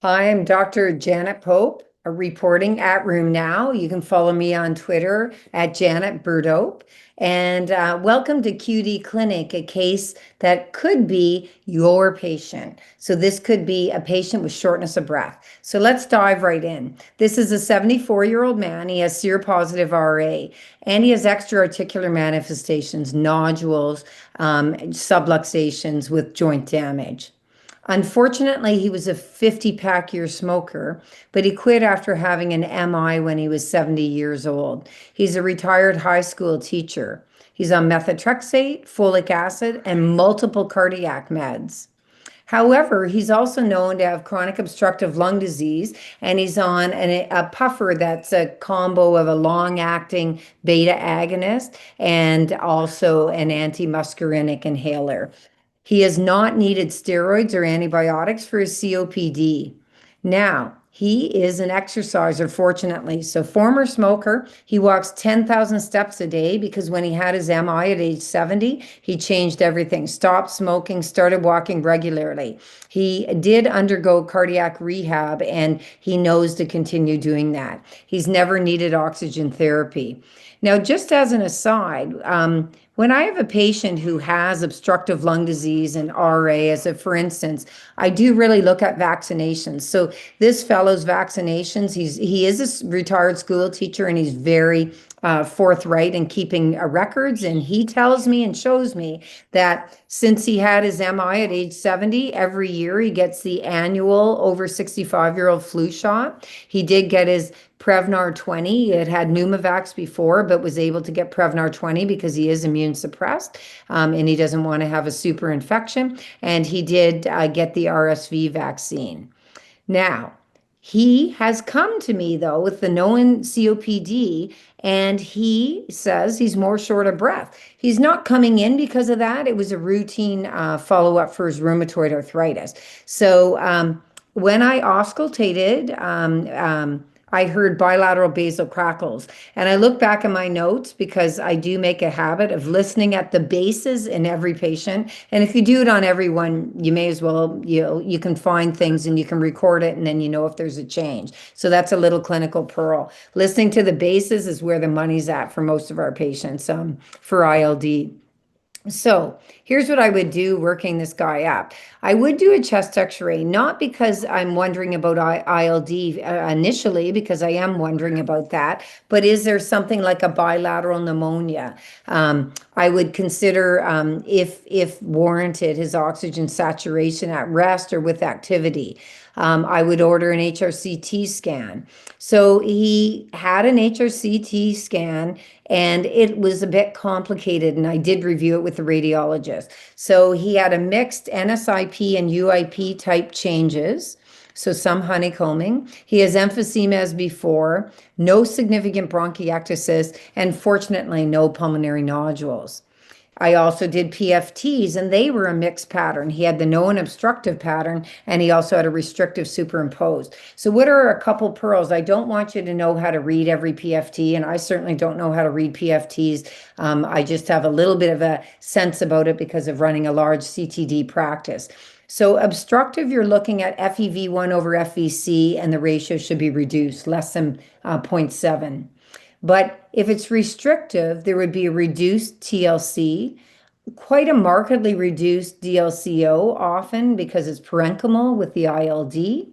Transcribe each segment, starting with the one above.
Hi, I'm Dr. Janet Pope, reporting at RheumNow. You can follow me on Twitter at Janet Burdope. And welcome to QD Clinic, a case that could be your patient. So this could be a patient with shortness of breath. So let's dive right in. This is a 74-year-old man. He has seropositive RA, and he has extra-articular manifestations, nodules, subluxations with joint damage. Unfortunately, he was a 50-pack year smoker, but he quit after having an MI when he was 70 years old. He's a retired high school teacher. He's on methotrexate, folic acid, and multiple cardiac meds. However, he's also known to have chronic obstructive lung disease, and he's on a puffer that's a combo of a long-acting beta agonist and also an antimuscarinic inhaler. He has not needed steroids or antibiotics for his COPD. Now, he is an exerciser, fortunately. So, former smoker, he walks 10,000 steps a day because when he had his MI at age 70, he changed everything, stopped smoking, started walking regularly. He did undergo cardiac rehab and he knows to continue doing that. He's never needed oxygen therapy. Now, just as an aside, when I have a patient who has obstructive lung disease and RA, for instance, I do really look at vaccinations. So this fellow's vaccinations, he is a retired school teacher and he's very forthright in keeping records. And he tells me and shows me that since he had his MI at age 70, every year he gets the annual over 65-year-old flu shot. He did get his Prevnar 20. He had Pneumovax before, but was able to get Prevnar 20 because he is immune suppressed and he doesn't want to have a super infection. And he did get the RSV vaccine. Now, he has come to me though with the known COPD, and he says he's more short of breath. He's not coming in because of that. It was a routine follow-up for his rheumatoid arthritis. So when I auscultated, I heard bilateral basal crackles. And I look back at my notes because I do make a habit of listening at the bases in every patient. And if you do it on everyone, you may as well, you can find things and you can record it and then you know if there's a change. So that's a little clinical pearl. Listening to the bases is where the money's at for most of our patients for ILD. So here's what I would do working this guy up. I would do a chest x-ray, not because I'm wondering about ILD initially, because I am wondering about that, but is there something like a bilateral pneumonia? I would consider, if warranted, his oxygen saturation at rest or with activity. I would order an HRCT scan. So he had an HRCT scan and it was a bit complicated, and I did review it with the radiologist. So he had a mixed NSIP and UIP type changes, so some honeycombing. He has emphysema as before, no significant bronchiectasis, and fortunately no pulmonary nodules. I also did PFTs and they were a mixed pattern. He had the known obstructive pattern and he also had a restrictive superimposed. So what are a couple pearls? I don't want you to know how to read every PFT, and I certainly don't know how to read PFTs. I just have a little bit of a sense about it because of running a large CTD practice. So obstructive, you're looking at FEV1 over FVC and the ratio should be reduced, less than 0.7. But if it's restrictive, there would be a reduced TLC, quite a markedly reduced DLCO often because it's parenchymal with the ILD.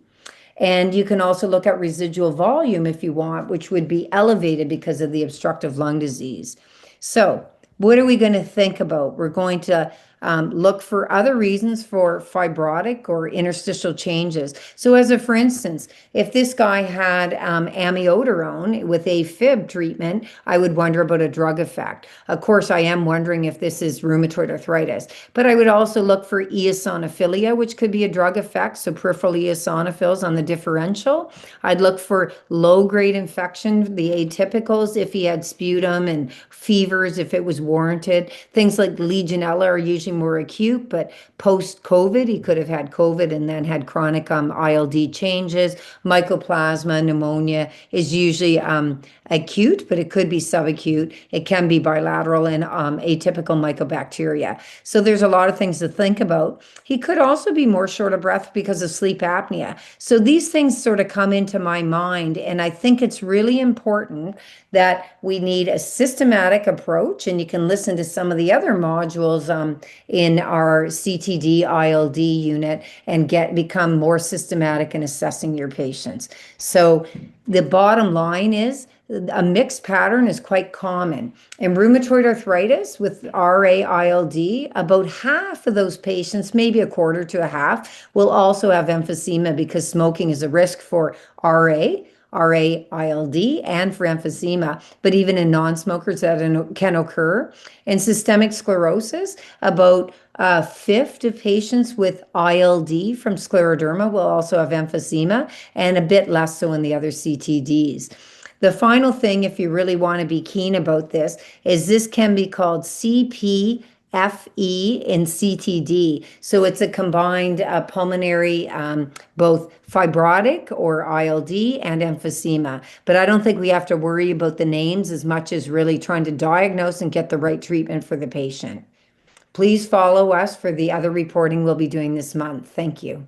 And you can also look at residual volume if you want, which would be elevated because of the obstructive lung disease. So what are we going to think about? We're going to look for other reasons for fibrotic or interstitial changes. So for instance, if this guy had amiodarone with AFib treatment, I would wonder about a drug effect. Of course, I am wondering if this is rheumatoid arthritis, but I would also look for eosinophilia, which could be a drug effect, so peripheral eosinophils on the differential. I'd look for low-grade infection, the atypicals, if he had sputum and fevers, if it was warranted. Things like Legionella are usually more acute, but post-COVID, he could have had COVID and then had chronic ILD changes. Mycoplasma pneumonia is usually acute, but it could be subacute. It can be bilateral and atypical mycobacteria. So there's a lot of things to think about. He could also be more short of breath because of sleep apnea. So these things sort of come into my mind, and I think it's really important that we need a systematic approach, and you can listen to some of the other modules in our CTD ILD unit and become more systematic in assessing your patients. So the bottom line is a mixed pattern is quite common. In rheumatoid arthritis with RA-ILD, about half of those patients, maybe a quarter to a half, will also have emphysema because smoking is a risk for RA-ILD, and for emphysema, but even in non-smokers that can occur. In systemic sclerosis, about a fifth of patients with ILD from scleroderma will also have emphysema, and a bit less so in the other CTDs. The final thing, if you really want to be keen about this can be called CPFE in CTD. So it's a combined pulmonary, both fibrotic or ILD and emphysema. But I don't think we have to worry about the names as much as really trying to diagnose and get the right treatment for the patient. Please follow us for the other reporting we'll be doing this month. Thank you.